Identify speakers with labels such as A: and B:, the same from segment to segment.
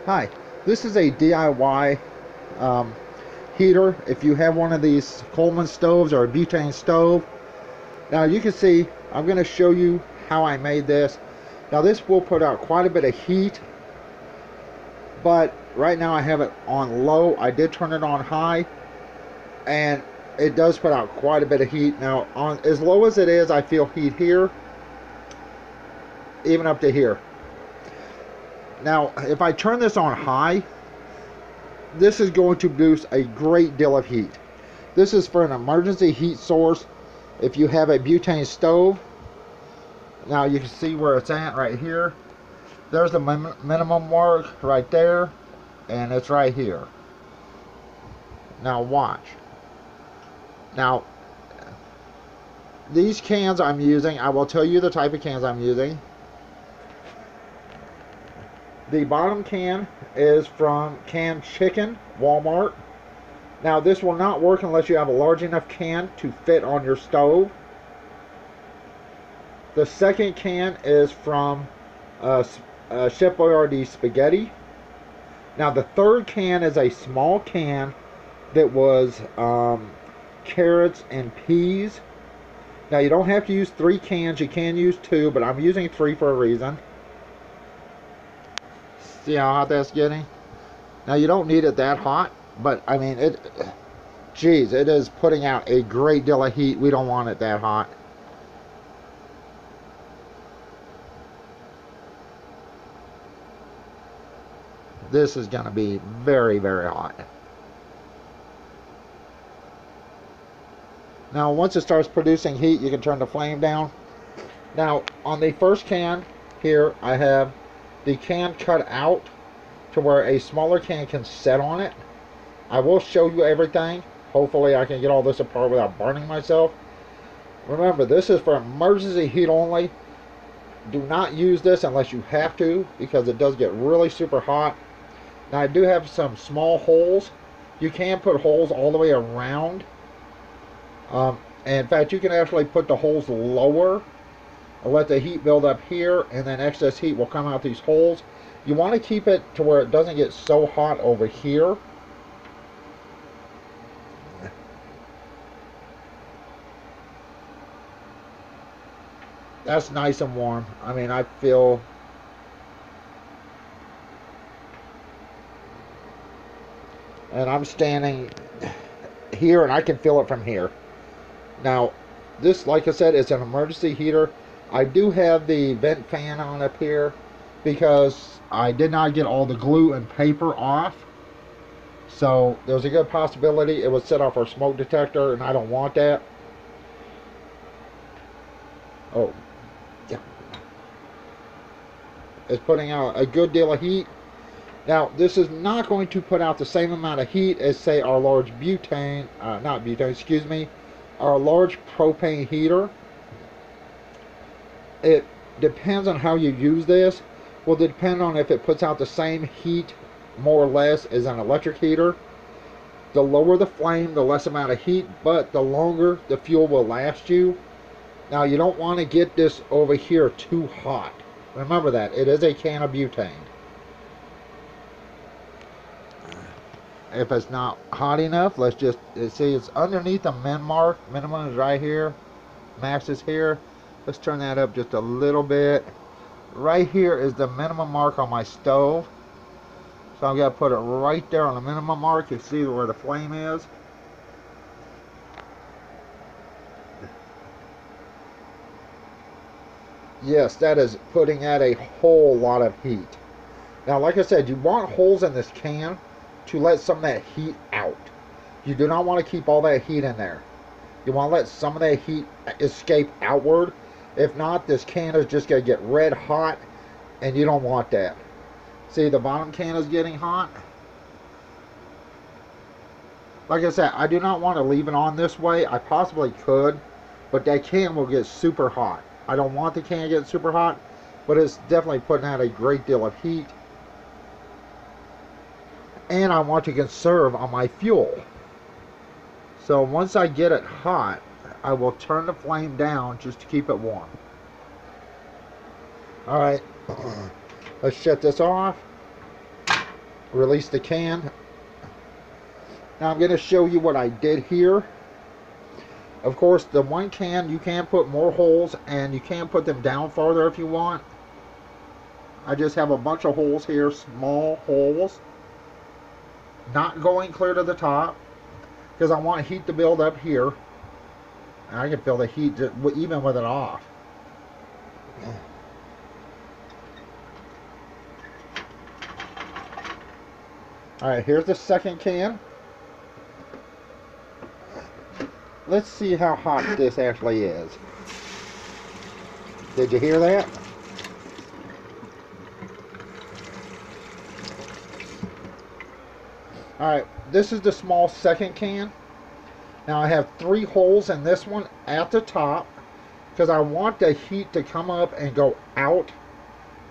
A: Hi, this is a DIY um, heater. If you have one of these Coleman stoves or a butane stove, now you can see I'm going to show you how I made this. Now this will put out quite a bit of heat, but right now I have it on low. I did turn it on high, and it does put out quite a bit of heat. Now on as low as it is, I feel heat here, even up to here. Now if I turn this on high, this is going to produce a great deal of heat. This is for an emergency heat source. If you have a butane stove, now you can see where it's at right here. There's the minimum mark right there, and it's right here. Now watch. Now these cans I'm using, I will tell you the type of cans I'm using. The bottom can is from Canned Chicken, Walmart. Now this will not work unless you have a large enough can to fit on your stove. The second can is from Chef Boyardee Spaghetti. Now the third can is a small can that was carrots and peas. Now you don't have to use 3 cans, you can use 2, but I'm using 3 for a reason. See how hot that's getting? Now you don't need it that hot, but I mean geez, it is putting out a great deal of heat. We don't want it that hot. This is going to be very, very hot. Now once it starts producing heat, you can turn the flame down. Now on the first can here, I have the can cut out to where a smaller can can set on it. I will show you everything. Hopefully I can get all this apart without burning myself. Remember, this is for emergency heat only. Do not use this unless you have to, because it does get really super hot. Now I do have some small holes. You can put holes all the way around. And in fact, you can actually put the holes lower and let the heat build up here, and then excess heat will come out these holes. You want to keep it to where it doesn't get so hot over here. That's nice and warm. I mean, I feel and I'm standing here and I can feel it from here. Now this, like I said, is an emergency heater. I do have the vent fan on up here because I did not get all the glue and paper off. So there's a good possibility it would set off our smoke detector, and I don't want that. Oh, yeah. It's putting out a good deal of heat. Now this is not going to put out the same amount of heat as, say, our large butane, not butane, excuse me, our large propane heater. It depends on how you use this. Will depend on if it puts out the same heat more or less as an electric heater. The lower the flame, the less amount of heat, but the longer the fuel will last you. Now you don't want to get this over here too hot. Remember that it is a can of butane. If it's not hot enough, let's just see, it's underneath the min mark. Minimum is right here, max is here. Let's turn that up just a little bit. Right here is the minimum mark on my stove. So I'm going to put it right there on the minimum mark. You see where the flame is. Yes, that is putting out a whole lot of heat. Now, like I said, you want holes in this can to let some of that heat out. You do not want to keep all that heat in there. You want to let some of that heat escape outward. If not, this can is just going to get red hot, and you don't want that. See, the bottom can is getting hot. Like I said, I do not want to leave it on this way. I possibly could, but that can will get super hot. I don't want the can to get super hot, but it's definitely putting out a great deal of heat. And I want to conserve on my fuel. So once I get it hot, I will turn the flame down just to keep it warm. Alright, let's shut this off. Release the can. Now I'm going to show you what I did here. Of course, the one can, you can put more holes, and you can put them down farther if you want. I just have a bunch of holes here, small holes, not going clear to the top, because I want heat to build up here. And I can feel the heat even with it off. Alright, here's the second can. Let's see how hot this actually is. Did you hear that? Alright, this is the small second can. Now I have 3 holes in this one at the top because I want the heat to come up and go out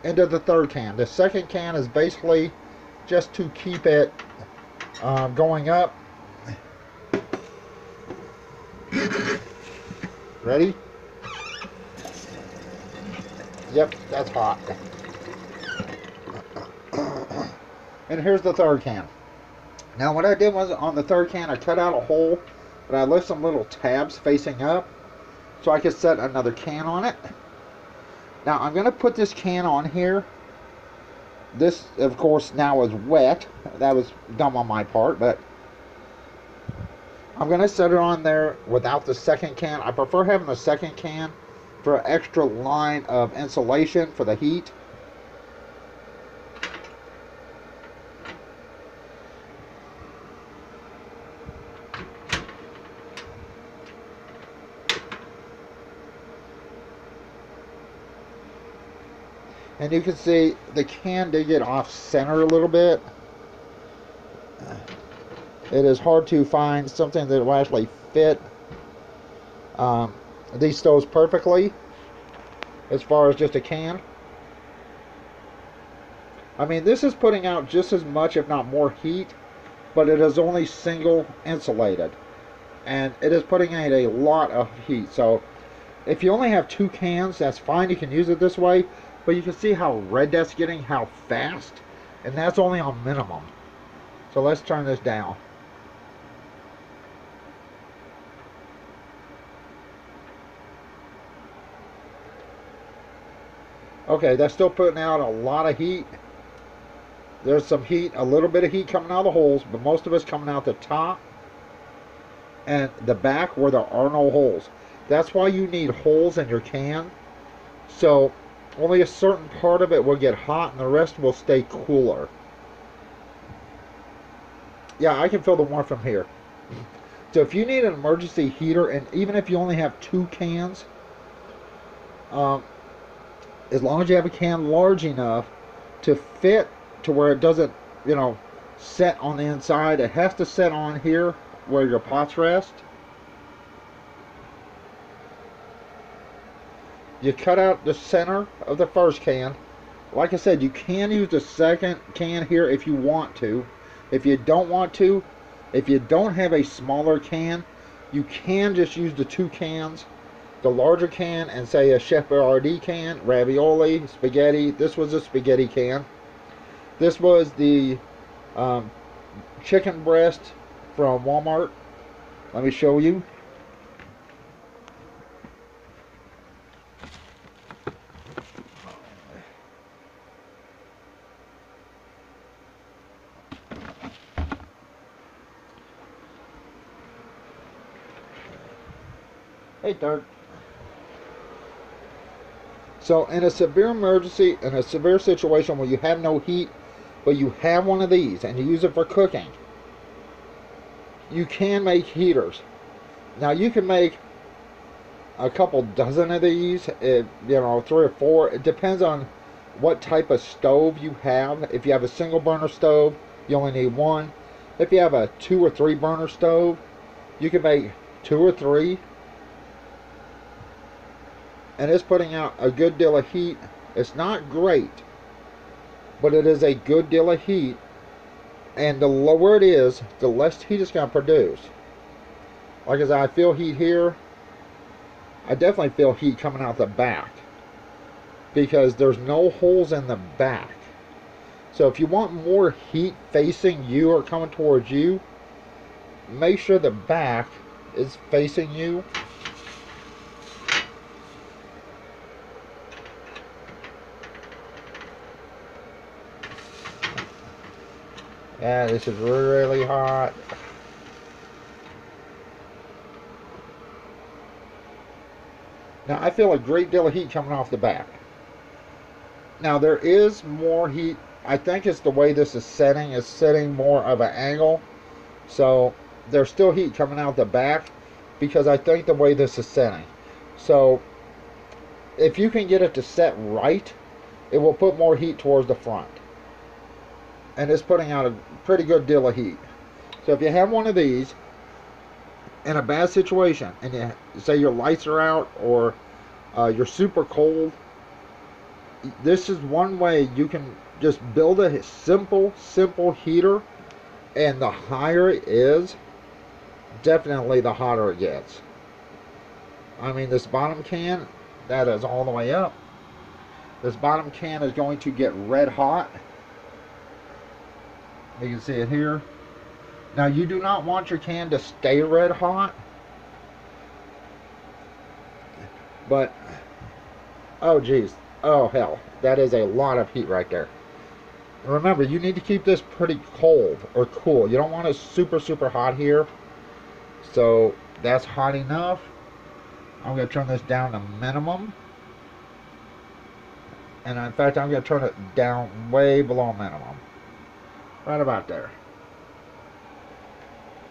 A: into the third can. The second can is basically just to keep it going up. Ready? Yep, that's hot. And here's the third can. Now what I did was on the third can I cut out a hole, but I left some little tabs facing up so I could set another can on it. Now I'm going to put this can on here. This of course now is wet. That was dumb on my part, but I'm going to set it on there without the second can. I prefer having the second can for an extra line of insulation for the heat. And you can see the can did get off center a little bit. It is hard to find something that will actually fit these stoves perfectly as far as just a can. I mean, this is putting out just as much, if not more, heat, but it is only single insulated, and it is putting out a lot of heat. So if you only have 2 cans, that's fine, you can use it this way, but you can see how red that's getting, how fast, and that's only on minimum. So let's turn this down. Okay, that's still putting out a lot of heat. There's some heat, a little bit of heat coming out of the holes, but most of it's coming out the top and the back where there are no holes. That's why you need holes in your can. So only a certain part of it will get hot and the rest will stay cooler. Yeah, I can feel the warmth from here. So if you need an emergency heater, and even if you only have 2 cans, as long as you have a can large enough to fit to where it doesn't, you know, set on the inside, it has to set on here where your pots rest. You cut out the center of the first can. Like I said, you can use the second can here if you want to. If you don't want to, if you don't have a smaller can, you can just use the 2 cans, the larger can, and say a Chef Boyardee can, ravioli, spaghetti. This was a spaghetti can. This was the chicken breast from Walmart. Let me show you. Hey, Dirk. So in a severe emergency, in a severe situation where you have no heat, but you have one of these and you use it for cooking, you can make heaters. Now you can make a couple dozen of these, you know, 3 or 4. It depends on what type of stove you have. If you have a single burner stove, you only need 1. If you have a 2 or 3 burner stove, you can make 2 or 3. And it's putting out a good deal of heat. It's not great, but it is a good deal of heat. And the lower it is, the less heat it's going to produce. Like I said, I feel heat here. I definitely feel heat coming out the back, because there's no holes in the back. So if you want more heat facing you or coming towards you, make sure the back is facing you. Yeah, this is really hot. Now I feel a great deal of heat coming off the back. Now there is more heat. I think it's the way this is setting. It's setting more of an angle. So there's still heat coming out the back because I think the way this is setting. So if you can get it to set right, it will put more heat towards the front. And it's putting out a pretty good deal of heat. So if you have one of these in a bad situation, and you say your lights are out or you're super cold, this is one way you can just build a simple heater, and the higher it is, definitely the hotter it gets. I mean, this bottom can, that is all the way up. This bottom can is going to get red hot. You can see it here. Now you do not want your can to stay red hot, but oh geez, oh hell, that is a lot of heat right there. Remember, you need to keep this pretty cold or cool. You don't want it super hot here. So that's hot enough. I'm going to turn this down to minimum, and in fact I'm going to turn it down way below minimum. Right about there.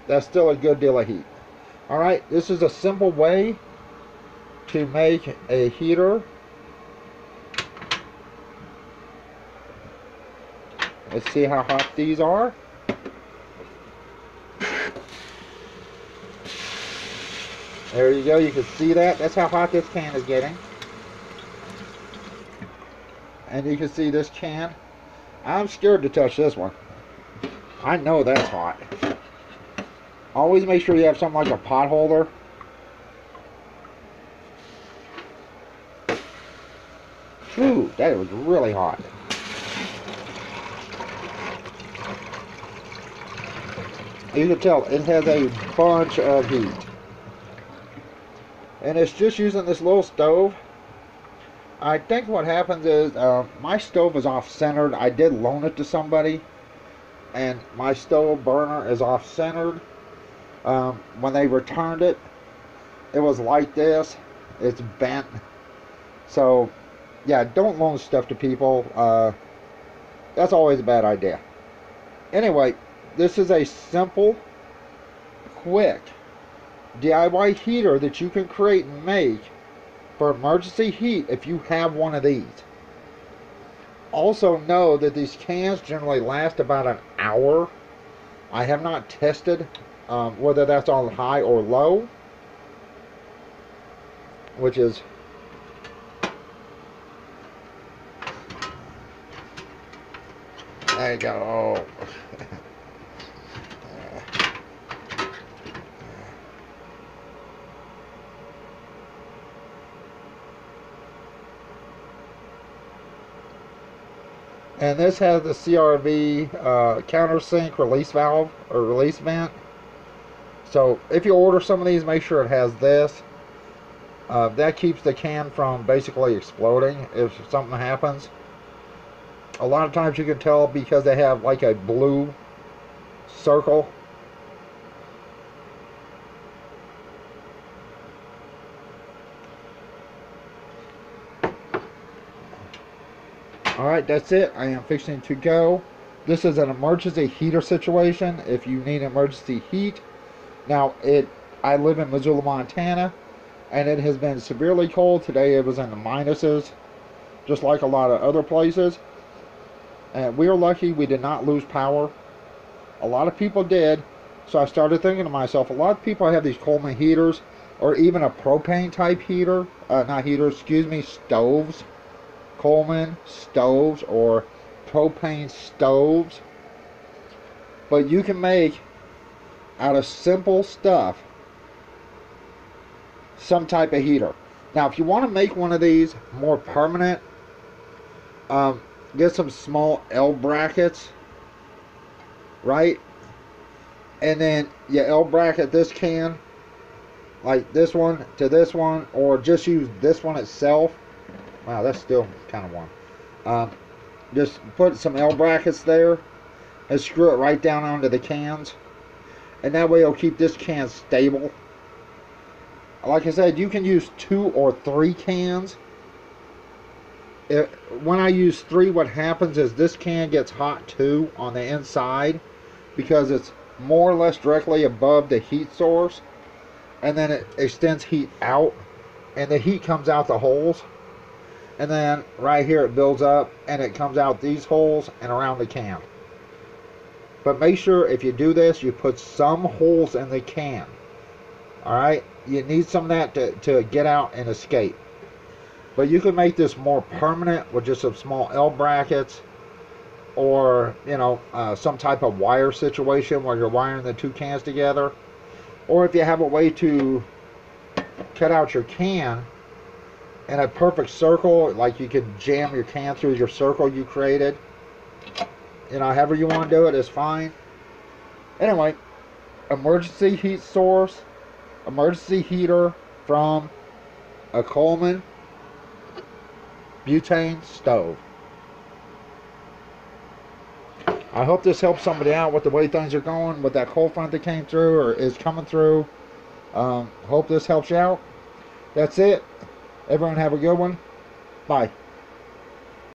A: That's still a good deal of heat. Alright, this is a simple way to make a heater. Let's see how hot these are. There you go, you can see that. That's how hot this can is getting. And you can see this can. I'm scared to touch this one. I know that's hot. Always make sure you have something like a pot holder. Ooh, that was really hot. You can tell it has a bunch of heat. And it's just using this little stove. I think what happens is my stove is off-centered. I did loan it to somebody, and my stove burner is off-centered. When they returned it, it was like this. It's bent. So, yeah, don't loan stuff to people. That's always a bad idea. Anyway, this is a simple, quick DIY heater that you can create and make for emergency heat if you have one of these. Also know that these cans generally last about an hour. I have not tested whether that's on high or low, which is there you go. And this has the CRV countersink release valve or release vent. So if you order some of these, make sure it has this. That keeps the can from basically exploding if something happens. A lot of times you can tell because they have like a blue circle. Alright, that's it. I am fixing to go. This is an emergency heater situation if you need emergency heat. Now, I live in Missoula, Montana, and it has been severely cold. Today it was in the minuses, just like a lot of other places. And we are lucky we did not lose power. A lot of people did, so I started thinking to myself, a lot of people have these Coleman heaters, or even a propane type heater, not heaters, excuse me, stoves. Coleman stoves or propane stoves. But you can make out of simple stuff some type of heater. Now if you want to make one of these more permanent, get some small L brackets, right? And then you L bracket this can, like this one to this one, or just use this one itself. Wow, that's still kind of warm. Just put some L brackets there and screw it right down onto the cans. And that way it'll keep this can stable. Like I said, you can use 2 or 3 cans. When I use 3, what happens is this can gets hot too on the inside because it's more or less directly above the heat source, and then it extends heat out, and the heat comes out the holes, and then right here it builds up and it comes out these holes and around the can. But make sure if you do this, you put some holes in the can. Alright, you need some of that to get out and escape. But you can make this more permanent with just some small L brackets, or some type of wire situation where you're wiring the 2 cans together. Or if you have a way to cut out your can in a perfect circle, like you can jam your can through your circle you created. However you want to do it is fine. Anyway, emergency heat source, emergency heater from a Coleman butane stove. I hope this helps somebody out with the way things are going with that cold front that came through or is coming through. Hope this helps you out. That's it. Everyone have a good one. Bye.